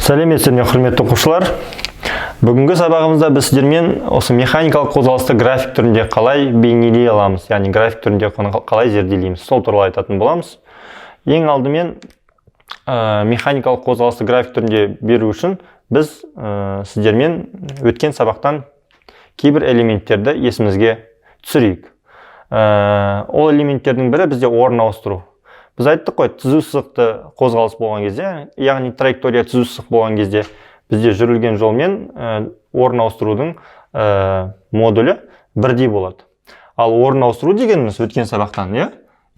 Сәлеметсіздер ме, құрметті оқушылар. Бүгінгі сабағымызда біз сіздермен осы механикалық қозғалысты график түрінде қалай бейнелей аламыз, яғни график түрінде қалай зерделейміз, сол туралы айтатын боламыз. Ең алдымен механикалық қозғалысты график түрінде беру үшін біз сіздермен өткен сабақтан кейбір элементтерді есімізге түсірейік. Ол элементтердің бірі бізде орын ауыстыру. Біз айттық қой, түзу сызықты қозғалыс болған кезде, яғни траектория түзу сызық болған кезде бізде жүрілген жолмен орын ауыстырудың модулі бірдей болады. Ал орын ауыстыру дегеніміз өткен сабақтан,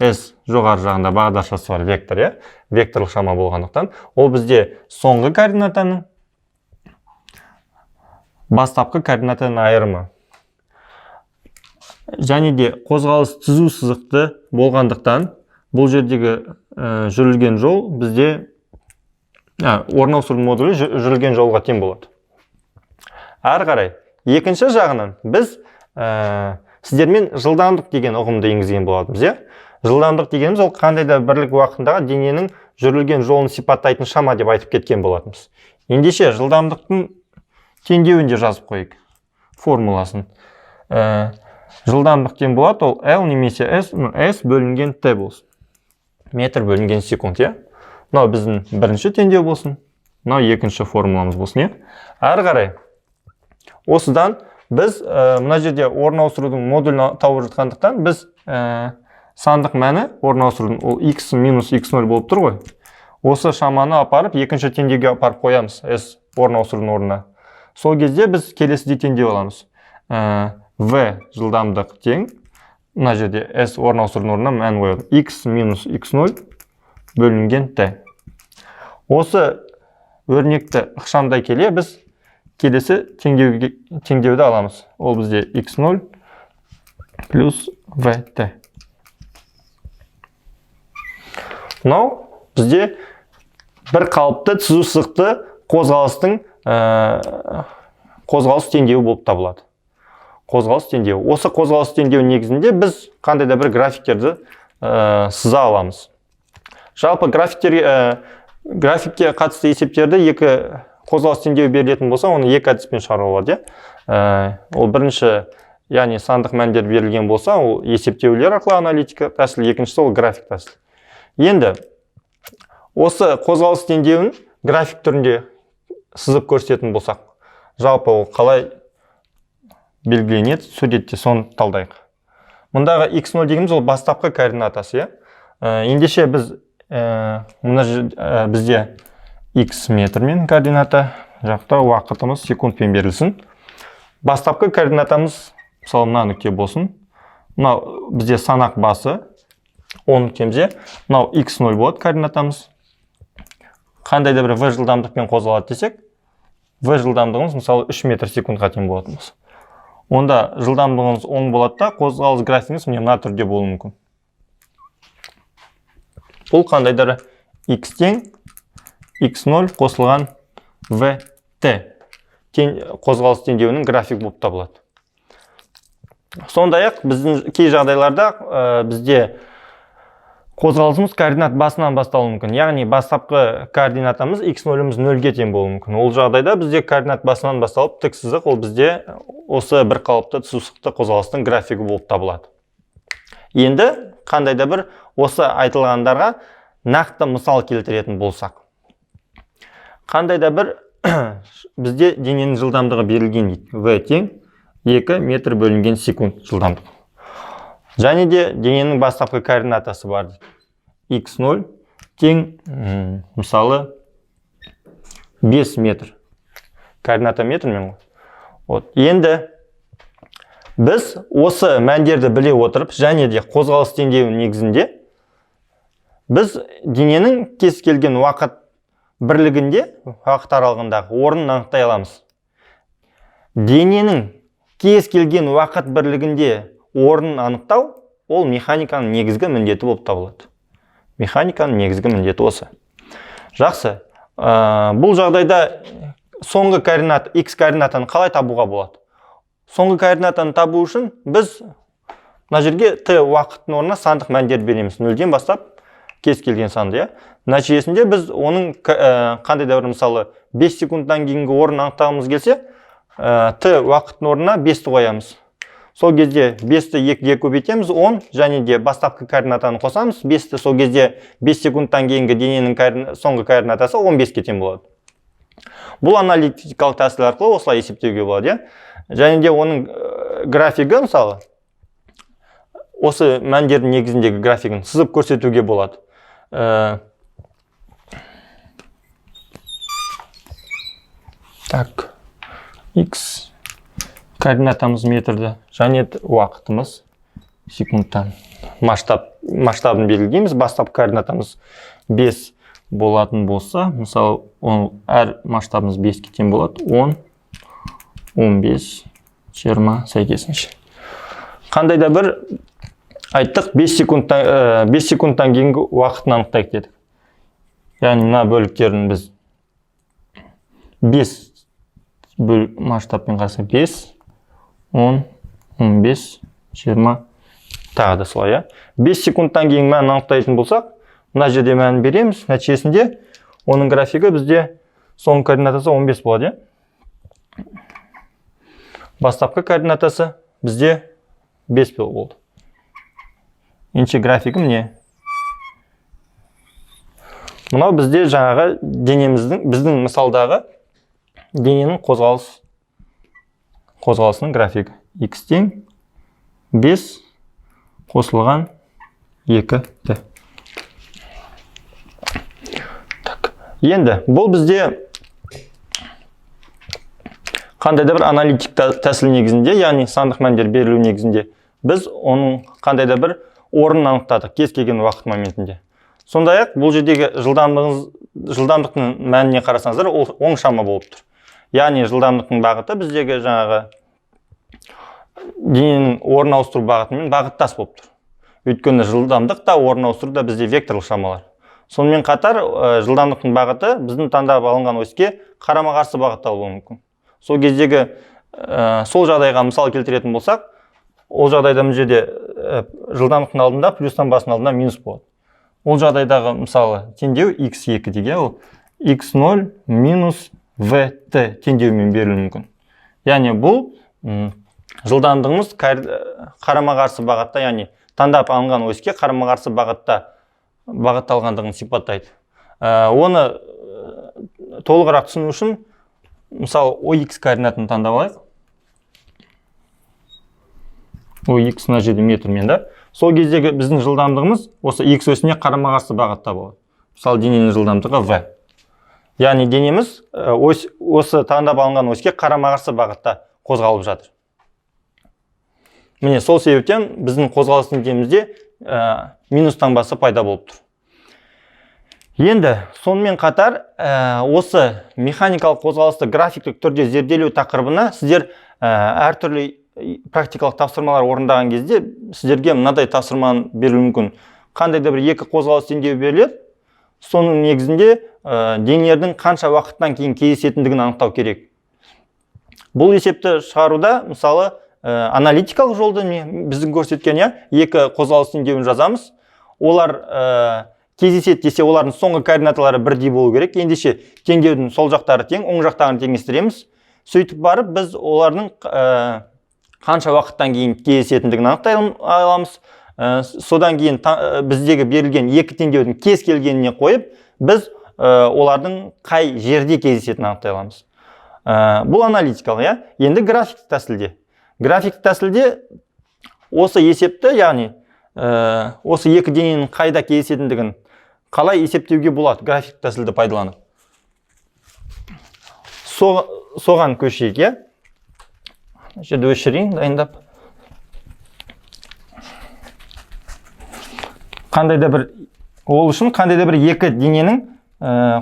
S жоғары жағында бағдаршасы бар вектор, векторлық шама болғандықтан, ол бізде соңғы координатаның бастапқы координатаның айырымы. Және де қозғалыс түзу сызықты болғандықтан, бұл жердегі жүрілген жол бізде орын ауыстыру модулі жүрілген жолға тең болады. Әрі қарай, екінші жағынан біз сіздермен жылдамдық деген ұғымды енгізген болатынбыз. Жылдамдық дегеніміз ол қандай да бірлік уақытындағы дененің жүрілген жолын сипаттайтын шама деп айтып кеткен болатынбыз. Ендеше жылдамдықтың теңдеуінде жазып қойық формуласын. Жылдамдық тең болады, ол L немесе S бөлінген T болсын. Метр бөлінген секунд, Мынау біздің бірінші теңдеу болсын, мынау екінші формуламыз болсын, Әрі қарай, осыдан біз мына жерде орын ауыстырудың модулін тауып жатқандықтан, біз сандық мәні орын ауыстырудың ол x минус x0 болып тұр ғой. Осы шаманы апарып, екінші теңдеуге апарып қоямыз, S орын ауыстырудың орнына. Сол кезде біз келесідей теңдеу аламыз. V жылдамдық тең, мына жерде S орын ауыстырудың орнына мән қояды. X минус x0 бөлінген T. Осы өрнекті ықшамдай келе біз келесі теңдеуді аламыз. Ол бізде x0 плюс vt. Мынау бізде бір қалыпты түзу сызықты қозғалыстың қозғалыс теңдеуі болып табылады. Қозғалыс теңдеуі. Осы қозғалыс теңдеуі негізінде біз қандай да бір графиктерді сыза аламыз. Жалпы графикке қатысты есептерді екі қозғалыс теңдеуі берілетін болса, оны екі әдіспен шығаруға болады. Ол бірінші, яғни сандық мәндер берілген болса, ол есептеулер арқылы аналитика тәсілі, екіншісі ол график тәсілі. Енді осы қозғалыс теңдеуін график түрінде сызып көрсететін болсақ, жалпы ол қалай белгіленеді, суретте соны талдайық. Мұндағы x0 дегеніміз ол бастапқы координатасы. Ендеше бізде x метрмен координата, жақта уақытымыз секундпен берілсін. Бастапқы координатамыз, мысалы, мына нүкте болсын. Мынау бізде санақ басы 10 нүктемізде, мынау x0 болады координатамыз. Қандай да бір v жылдамдықпен қозғалады десек, v жылдамдығымыз мысалы 3 метр секундқа тең болатынбыз. Онда жылдамдығымыз 10 болады да, қозғалыс графигіміз мына түрде болуы мүмкін. Бұл қандай да x тең x0 қосылған vt қозғалыс теңдеуінің график болып табылады. Сондай-ақ біздің кей жағдайларда бізде қозғалысымыз координат басынан басталуы мүмкін. Яғни бастапқы координатамыз x0-іміз 0-ге тең болуы мүмкін. Ол жағдайда бізде координат басынан басталып, тік сызық ол бізде осы бір қалыпты түзу сызықты қозғалыстың графигі болып табылады. Енді қандай да бір осы айтылғандарға нақты мысал келтіретін болсақ. Қандай да бір бізде дененің жылдамдығы берілген дейді. V тең 2 метр бөлінген секунд жылдамдық. Және де дененің бастапқы координатасы бар дейді. x0 тең, мысалы, 5 метр. Координата метрмен ғой. Енді біз осы мәндерді біле отырып, және де қозғалыс теңдеуінің негізінде біз дененің кез келген уақыт бірлігінде, уақыт аралығындағы орнын анықтай аламыз. Дененің кез келген уақыт бірлігінде орнын анықтау, ол механиканың негізгі міндеті болып табылады. Механиканың негізгі міндеті осы. Жақсы. Бұл жағдайда соңғы координат, x координатаны қалай табуға болады? Соңғы координатаны табу үшін біз мына жерге t уақыттың орнына сандық мәндер береміз. 0-ден бастап кез келген санды, иә. Нәтижесінде біз оның қандай да бір мысалы 5 секундтан кейінгі орнын анықтағымыз келсе, t уақыттың орнына 5-ті қоямыз. Сол кезде 5-ті 2-ге көбейтеміз, 10, және де бастапқы координатаны қосамыз. 5-ті сол кезде 5 секундтан кейінгі дененің соңғы координатасы 15-ке тең болады. Бұл аналитикалық тәсіл арқылы осылай есептеуге болады, иә. Және де оның графигі, мысалы, осы мәндердің негізіндегі графигін сызып көрсетуге болады. Так, x координатамыз метрді, және уақытымыз секундтан. Масштабын белгілейміз. Бастапқы координатамыз 5 болатын болса, мысалы, әр масштабымыз 5-ке тең болады. 10, 15, 20 сәйкесінше. Қандай да бір айттық 5 секундтан кейінгі уақытын анықтайық дедік. Яғни мына бөліктерін біз 5 масштабпен қарсы 5, 10, 15, 20 тағы да солай. 5 секундтан кейін мәнін анықтайтын болсақ, мына жерде мәнін береміз. Нәтижесінде оның графигі бізде соңғы координатасы 15 болады. Бастапқы координатасы бізде 5 болды. Енші графигі міне. Мынау бізде жаңағы біздің мысалдағы дененің қозғалысының графигі. X тең 5 қосылған 2t. Енді бұл бізде қандай да бір аналитик тәсіл негізінде, яғни сандық мәндер берілу негізінде, біз оның қандай да бір орнын анықтадық кез келген уақыт моментінде. Сондай-ақ бұл жердегі жылдамдықтың мәніне қарасаңыздар, ол оң шама болып тұр. Яғни жылдамдықтың бағыты біздегі жаңағы дененің орын ауыстыру бағытымен бағыттас болып тұр. Өйткені жылдамдық та орын ауыстыру да бізде векторлық шамалар. Сонымен қатар жылдамдықтың бағыты біздің таңдап алынған оське қарама-қарсы бағытта болуы мүмкін. Сол кездегі сол жағдайға мысал келтіретін болсақ, ол жағдайда мына жерде жылдамдықтың алдында плюстан басының алдында минус болады. Ол жағдайдағы мысалы теңдеу x2 деген, ол x0 минус vt теңдеумен берілуі мүмкін. Яғни бұл жылдамдығымыз қарама-қарсы бағытта, яғни таңдап алынған оське қарама-қарсы бағытталғандығын сипаттайды. Оны толығырақ түсіну үшін мысалы OX координатын таңдап алайық. OX мына жерде метрмен, да? Сол кездегі біздің жылдамдығымыз осы X осіне қарама-қарсы бағытта болады. Мысалы дененің жылдамдығы V. Яғни денеміз осы таңдап алынған оське қарама-қарсы бағытта қозғалып жатыр. Міне сол себептен біздің қозғалыс нүктемізде минус таңбасы пайда болып тұр. Енді сонымен қатар осы механикалық қозғалысты графиктік түрде зерделеу тақырыбына сіздер әртүрлі практикалық тапсырмалар орындаған кезде сіздерге мынадай тапсырманы берілуі мүмкін. Қандай да бір екі қозғалыс теңдеуі беріледі, соның негізінде денелердің қанша уақыттан кейін кездесетіндігін анықтау керек. Бұл есепті шығаруда мысалы аналитикалық жолды біздің көрсеткен, екі қозғалыс теңдеуін жазамыз. Олар кездеседі десе, олардың соңғы координаталары бірдей болу керек. Ендеше теңдеудің сол жақтары тең, оң жақтарын теңестіреміз. Сөйтіп барып біз олардың қанша уақыттан кейін кездесетіндігін анықтай аламыз. Содан кейін біздегі берілген екі теңдеудің кез келгеніне қойып, біз олардың қай жерде кездесетінін анықтай аламыз. Бұл аналитикалық, Енді графиктік тәсілде. Графиктік тәсілде осы есепті, яғни осы екі дененің қайда кездесетіндігін қалай есептеуге болады графиктік тәсілді пайдаланып. Соған көшейік, жерді өшірейін, дайындап. Ол үшін қандай да бір екі дененің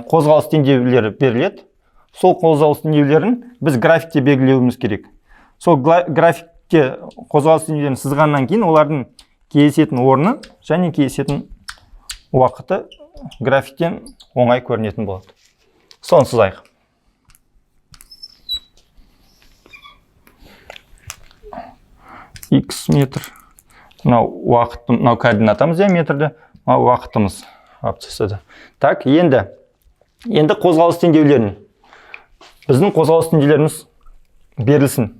қозғалыс теңдеулері беріледі. Сол қозғалыс теңдеулерін біз графикте белгілеуіміз керек. Сол графикте қозғалыс теңдеулерін сызғаннан кейін олардың кездесетін орны және кездесетін уақыты графиктен оңай көрінетін болады. Соны сызайық. X метр. Мынау координатамыз метрді, мынау уақытымыз абсциссы. Так, енді қозғалыс теңдеулерін. Біздің қозғалыс теңдеулеріміз берілсін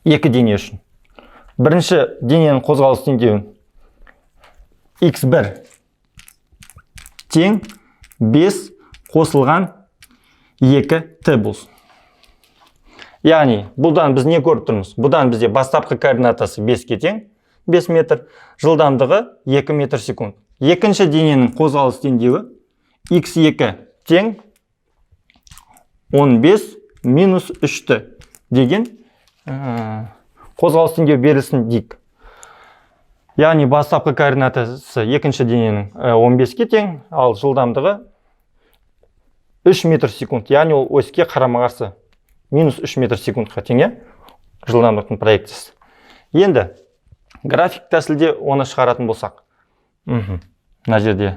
екі дене үшін. Бірінші дененің қозғалыс теңдеуін x1 тең 5 қосылған 2t болсын. Яғни, бұдан біз не көріп тұрмыз? Бұдан бізде бастапқы координатасы 5-ке тең, 5 метр, жылдамдығы 2 метр секунд. Екінші дененің қозғалыс теңдеуі x2 тең 15 минус 3t деген қозғалыс теңдеу берілсін дейік. Яғни бастапқы координатасы екінші дененің 15-ке тең, ал жылдамдығы 3 метр секунд. Яғни ол оське қарама-қарсы минус 3 метр секундқа тең, жылдамдықтың проекциясы. Енді график тәсілде оны шығаратын болсақ. Мына жерде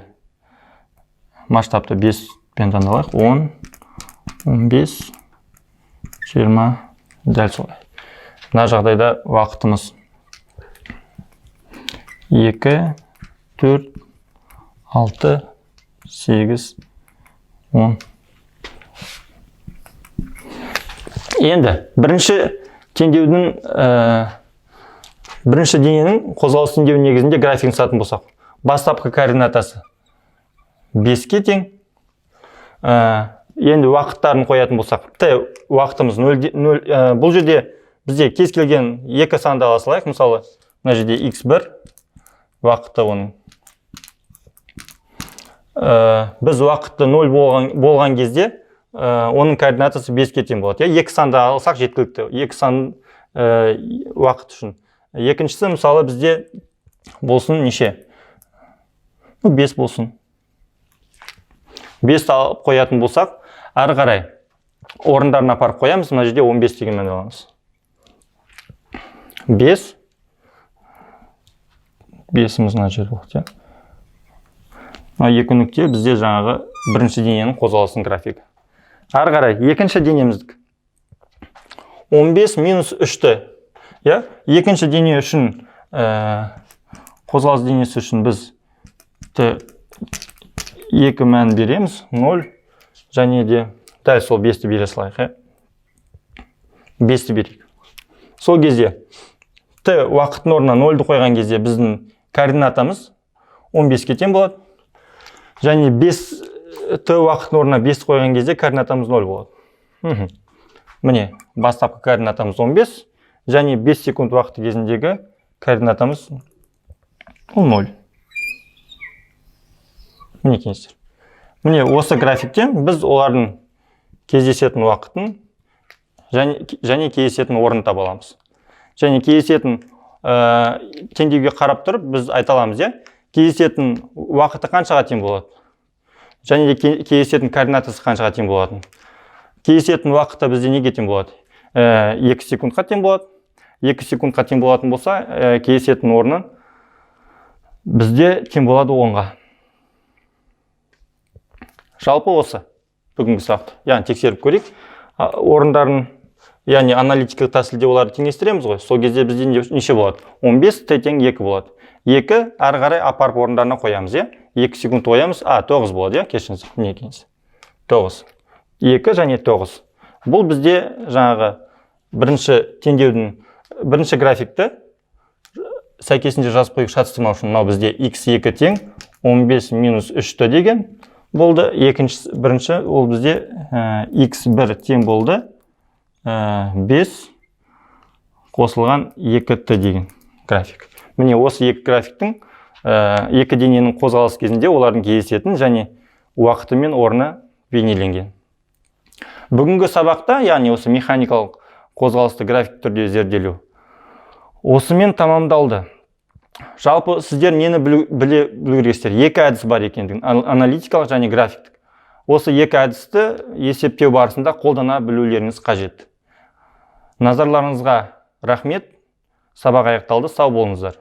масштабты 5 пен таңдалайық. 10, 15, 20, дәл солай. Мына жағдайда уақытымыз 2, 4, 6, 8, 10. Енді бірінші дененің қозғалыс теңдеуі негізінде графикін сатын болсақ, бастапқы координатасы 5-ке тең. Енді уақыттарын қоятын болсақ, уақытымыз 0, бұл жерде бізде кез келген екі санды ала салайық. Мысалы, мына жерде x1 уақыты оның. Біз уақытты 0 болған кезде оның координатасы 5-ке тең болады. Екі санды алсақ жеткілікті. Екі сан уақыт үшін. Екіншісі, мысалы, бізде болсын неше? 5 болсын. 5 алып қоятын болсақ, ары қарай орындарына апарып қоямыз. Мына жерде 15 деген мән аламыз. 5-іміз мына жер болады. Екі нүкте бізде жаңағы бірінші дененің қозғалысының графигі. Ары қарай екінші денеміздік 15 минус 3-ті. Екінші дене үшін, қозғалыс денесі үшін біз 2 мән береміз, 0, және де дәл сол 5-ті бере салайық. 5-ті берейік. Сол кезде t уақыттың орнына 0-ді қойған кезде біздің координатамыз 15-ке тең болады. Және t уақыттың орнына 5 қойған кезде координатамыз 0 болады. Міне, бастапқы координатамыз 15, және 5 секунд уақыты кезіндегі координатамыз 0. Міне кеңістер. Міне осы графиктен біз олардың кездесетін уақытын және кездесетін орнын таба аламыз. Және кездесетін теңдеуге қарап тұрып біз айта аламыз, кездесетін уақыты қаншаға тең болады? Және де кездесетін координатасы қаншаға тең болады? Кездесетін уақыты бізде неге тең болады? 2 секундқа тең болады. 2 секундқа тең болатын болса, кездесетін орны бізде тең болады 10-ға. Жалпы осы бүгінгі сұрақта. Яғни тексеріп көрейік. Орындарын, яғни аналитикалық тәсілде оларды теңестіреміз ғой. Сол кезде бізде неше болады? 15 t тең 2 болады. 2 ары қарай апарып орындарына қоямыз, 2 секунд қоямыз, 9 болады, кешіңіз, не екенсіз? 9. 2 және 9. Бұл бізде жаңағы бірінші теңдеудің бірінші графикті сәйкесінше жазып қойып шатыстырмау үшін, мынау бізде x2 тең 15 минус 3t деген болды. Бірінші ол бізде x1 тең болды 5 қосылған 2t деген график. Міне осы екі графиктің екі дененің қозғалыс кезінде олардың кездесетін және уақыты мен орны бейнеленген. Бүгінгі сабақта, яғни осы механикалық қозғалысты график түрде зерделеу осымен тамамдалды. Жалпы сіздер нені біле білгерсіздер? Екі әдіс бар екендігін, аналитикалық және графиктік. Осы екі әдісті есептеу барысында қолдана білулеріңіз қажет. Назарларыңызға рахмет. Сабақ аяқталды. Сау болыңыздар.